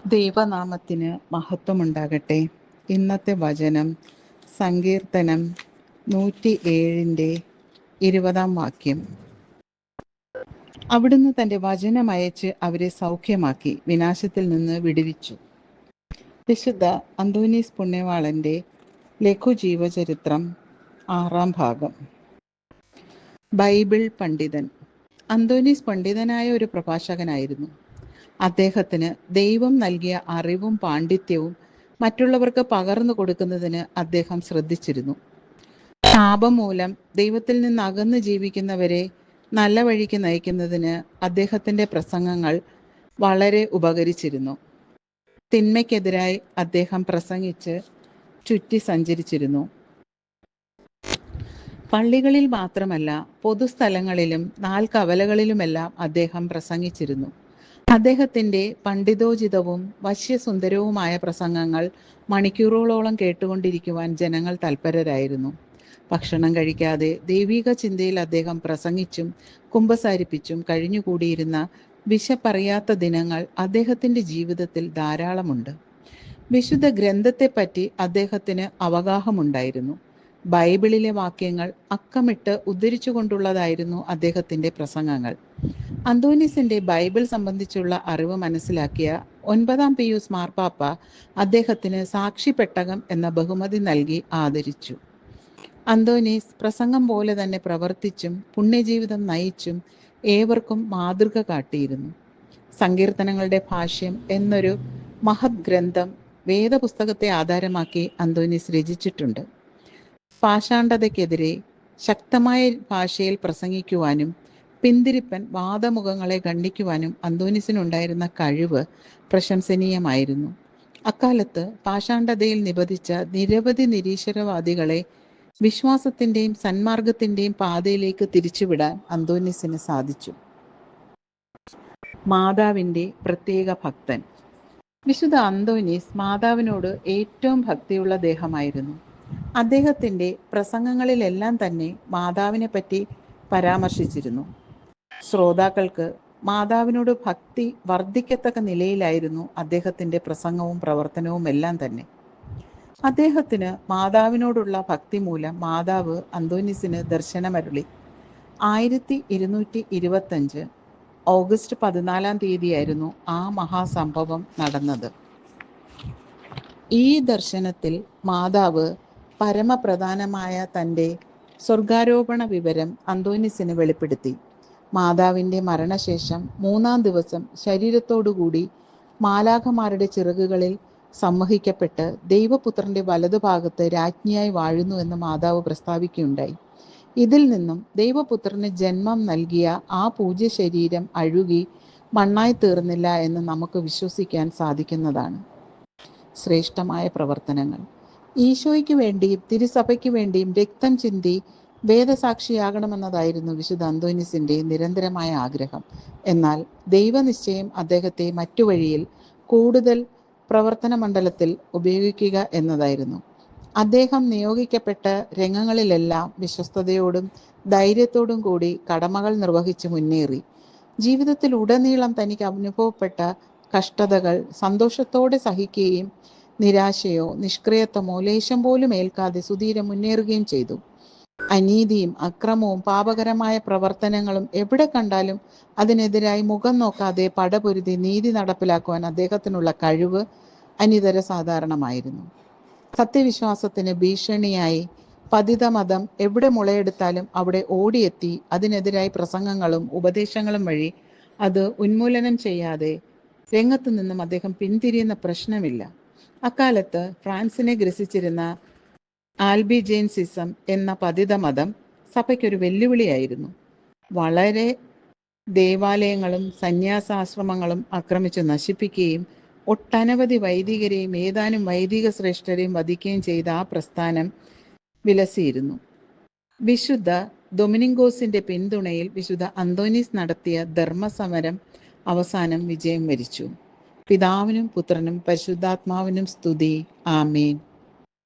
ദൈവനാമത്തിന് മഹത്വമുണ്ടാകട്ടെ. ഇന്നത്തെ വചനം സങ്കീർത്തനം 107:20 അവിടുന്ന് തൻ്റെ വചനം അയച്ച് അവരെ സൗഖ്യമാക്കി വിനാശത്തിൽ നിന്ന് വിടുവിച്ചു. വിശുദ്ധ അന്തോനീസ് പുണ്യവാളൻ്റെ ലഘുജീവചരിത്രം 6-ാം ഭാഗം. ബൈബിൾ പണ്ഡിതൻ. അന്തോനീസ് പണ്ഡിതനായ ഒരു പ്രഭാഷകനായിരുന്നു. അദ്ദേഹത്തിന് ദൈവം നൽകിയ അറിവും പാണ്ഡിത്യവും മറ്റുള്ളവർക്ക് പകർന്നു കൊടുക്കുന്നതിന് അദ്ദേഹം ശ്രദ്ധിച്ചിരുന്നു. പാപം മൂലം ദൈവത്തിൽ നിന്ന് അകന്ന് ജീവിക്കുന്നവരെ നല്ല വഴിക്ക് നയിക്കുന്നതിന് അദ്ദേഹത്തിൻ്റെ പ്രസംഗങ്ങൾ വളരെ ഉപകരിച്ചിരുന്നു. തിന്മയ്ക്കെതിരായി അദ്ദേഹം പ്രസംഗിച്ച് ചുറ്റി സഞ്ചരിച്ചിരുന്നു. പള്ളികളിൽ മാത്രമല്ല, പൊതുസ്ഥലങ്ങളിലും നാൽക്കവലകളിലുമെല്ലാം അദ്ദേഹം പ്രസംഗിച്ചിരുന്നു. അദ്ദേഹത്തിൻ്റെ പണ്ഡിതോചിതവും വശ്യസുന്ദരവുമായ പ്രസംഗങ്ങൾ മണിക്കൂറുകളോളം കേട്ടുകൊണ്ടിരിക്കുവാൻ ജനങ്ങൾ തൽപരരായിരുന്നു. ഭക്ഷണം കഴിക്കാതെ ദൈവിക ചിന്തയിൽ അദ്ദേഹം പ്രസംഗിച്ചും കുമ്പസാരിപ്പിച്ചും കഴിഞ്ഞുകൂടിയിരുന്ന വിശപ്പറിയാത്ത ദിനങ്ങൾ അദ്ദേഹത്തിൻ്റെ ജീവിതത്തിൽ ധാരാളമുണ്ട്. വിശുദ്ധ ഗ്രന്ഥത്തെപ്പറ്റി അദ്ദേഹത്തിന് അവഗാഹമുണ്ടായിരുന്നു. ബൈബിളിലെ വാക്യങ്ങൾ അക്കമിട്ട് ഉദ്ധരിച്ചുകൊണ്ടുള്ളതായിരുന്നു അദ്ദേഹത്തിൻ്റെ പ്രസംഗങ്ങൾ. അന്തോനീസിൻ്റെ ബൈബിൾ സംബന്ധിച്ചുള്ള അറിവ് മനസ്സിലാക്കിയ 9-ാം പിയൂസ് മാർപ്പാപ്പ അദ്ദേഹത്തിന് സാക്ഷിപ്പെട്ടകം എന്ന ബഹുമതി നൽകി ആദരിച്ചു. അന്തോനീസ് പ്രസംഗം പോലെ തന്നെ പ്രവർത്തിച്ചും പുണ്യജീവിതം നയിച്ചും ഏവർക്കും മാതൃക കാട്ടിയിരുന്നു. സങ്കീർത്തനങ്ങളുടെ ഭാഷ്യം എന്നൊരു മഹത് ഗ്രന്ഥം വേദപുസ്തകത്തെ ആധാരമാക്കി അന്തോനീസ് രചിച്ചിട്ടുണ്ട്. പാഷാണ്ഡതയ്ക്കെതിരെ ശക്തമായ ഭാഷയിൽ പ്രസംഗിക്കുവാനും പിന്തിരിപ്പൻ വാദമുഖങ്ങളെ ഖണ്ഡിക്കുവാനും അന്തോനീസിനുണ്ടായിരുന്ന കഴിവ് പ്രശംസനീയമായിരുന്നു. അക്കാലത്ത് പാഷാണ്ഡതയിൽ നിബന്ധിച്ച നിരവധി നിരീശ്വരവാദികളെ വിശ്വാസത്തിൻ്റെയും സന്മാർഗത്തിൻ്റെയും പാതയിലേക്ക് തിരിച്ചുവിടാൻ അന്തോനീസിന് സാധിച്ചു. മാതാവിൻ്റെ പ്രത്യേക ഭക്തൻ. വിശുദ്ധ അന്തോനീസ് മാതാവിനോട് ഏറ്റവും ഭക്തിയുള്ള ദേഹമായിരുന്നു. അദ്ദേഹത്തിൻ്റെ പ്രസംഗങ്ങളിലെല്ലാം തന്നെ മാതാവിനെ പറ്റി പരാമർശിച്ചിരുന്നു. ശ്രോതാക്കൾക്ക് മാതാവിനോട് ഭക്തി വർദ്ധിക്കത്തക്ക നിലയിലായിരുന്നു അദ്ദേഹത്തിൻ്റെ പ്രസംഗവും പ്രവർത്തനവും എല്ലാം തന്നെ. അദ്ദേഹത്തിന് മാതാവിനോടുള്ള ഭക്തി മൂലം മാതാവ് അന്തോനീസിന് ദർശനമരുളി. 1225 ഓഗസ്റ്റ് 14-ാം തീയതിയായിരുന്നു ആ മഹാസംഭവം നടന്നത്. ഈ ദർശനത്തിൽ മാതാവ് പരമപ്രധാനമായ തൻ്റെ സ്വർഗാരോപണ വിവരം അന്തോനീസിന് വെളിപ്പെടുത്തി. മാതാവിൻ്റെ മരണശേഷം 3-ാം ദിവസം ശരീരത്തോടുകൂടി മാലാഖമാരുടെ ചിറകുകളിൽ സംവഹിക്കപ്പെട്ട് ദൈവപുത്രൻ്റെ വലതുഭാഗത്ത് രാജ്ഞിയായി വാഴുന്നുവെന്ന് മാതാവ് പ്രസ്താവിക്കുകയുണ്ടായി. ഇതിൽ നിന്നും ദൈവപുത്രന് ജന്മം നൽകിയ ആ പൂജ്യ ശരീരം അഴുകി മണ്ണായി തീർന്നില്ല എന്ന് നമുക്ക് വിശ്വസിക്കാൻ സാധിക്കുന്നതാണ്. ശ്രേഷ്ഠമായ പ്രവർത്തനങ്ങൾ. ഈശോയ്ക്ക് വേണ്ടിയും തിരുസഭയ്ക്ക് വേണ്ടിയും രക്തം ചിന്തി വേദസാക്ഷിയാകണമെന്നതായിരുന്നു വിശുദ്ധ അന്തോനീസിൻ്റെ നിരന്തരമായ ആഗ്രഹം. എന്നാൽ ദൈവനിശ്ചയം അദ്ദേഹത്തെ മറ്റു വഴിയിൽ കൂടുതൽ പ്രവർത്തന മണ്ഡലത്തിൽ ഉപയോഗിക്കുക എന്നതായിരുന്നു. അദ്ദേഹം നിയോഗിക്കപ്പെട്ട രംഗങ്ങളിലെല്ലാം വിശ്വസ്തയോടും ധൈര്യത്തോടും കൂടി കടമകൾ നിർവഹിച്ച് മുന്നേറി. ജീവിതത്തിൽ ഉടനീളം തനിക്ക് അനുഭവപ്പെട്ട കഷ്ടതകൾ സന്തോഷത്തോടെ സഹിക്കുകയും നിരാശയോ നിഷ്ക്രിയത്വമോ ലേശം പോലും ഏൽക്കാതെ സുധീരം മുന്നേറുകയും ചെയ്തു. അനീതിയും അക്രമവും പാപകരമായ പ്രവർത്തനങ്ങളും എവിടെ കണ്ടാലും അതിനെതിരായി മുഖം നോക്കാതെ പടപൊരുതി നീതി നടപ്പിലാക്കുവാൻ അദ്ദേഹത്തിനുള്ള കഴിവ് അനിതര സാധാരണമായിരുന്നു. സത്യവിശ്വാസത്തിന് ഭീഷണിയായി പതിതമതം എവിടെ മുളയെടുത്താലും അവിടെ ഓടിയെത്തി അതിനെതിരായി പ്രസംഗങ്ങളും ഉപദേശങ്ങളും വഴി അത് ഉന്മൂലനം ചെയ്യാതെ രംഗത്തു നിന്നും അദ്ദേഹം പിന്തിരിയുന്ന പ്രശ്നമില്ല. അക്കാലത്ത് ഫ്രാൻസിനെ ഗ്രസിച്ചിരുന്ന ആൽബിജേൻസിസം എന്ന പതിതമതം സഭയ്ക്കൊരു വെല്ലുവിളിയായിരുന്നു. വളരെ ദേവാലയങ്ങളും സന്യാസാശ്രമങ്ങളും ആക്രമിച്ച് നശിപ്പിക്കുകയും ഒട്ടനവധി വൈദികരെയും ഏതാനും വൈദിക ശ്രേഷ്ഠരെയും വധിക്കുകയും ചെയ്ത ആ പ്രസ്ഥാനം വിലസിയിരുന്നു. വിശുദ്ധ ഡൊമിനിങ്കോസിന്റെ പിന്തുണയിൽ വിശുദ്ധ അന്തോനീസ് നടത്തിയ ധർമ്മസമരം അവസാനം വിജയം വരിച്ചു. പിതാവിനും പുത്രനും പരിശുദ്ധാത്മാവിനും സ്തുതി. ആമേൻ.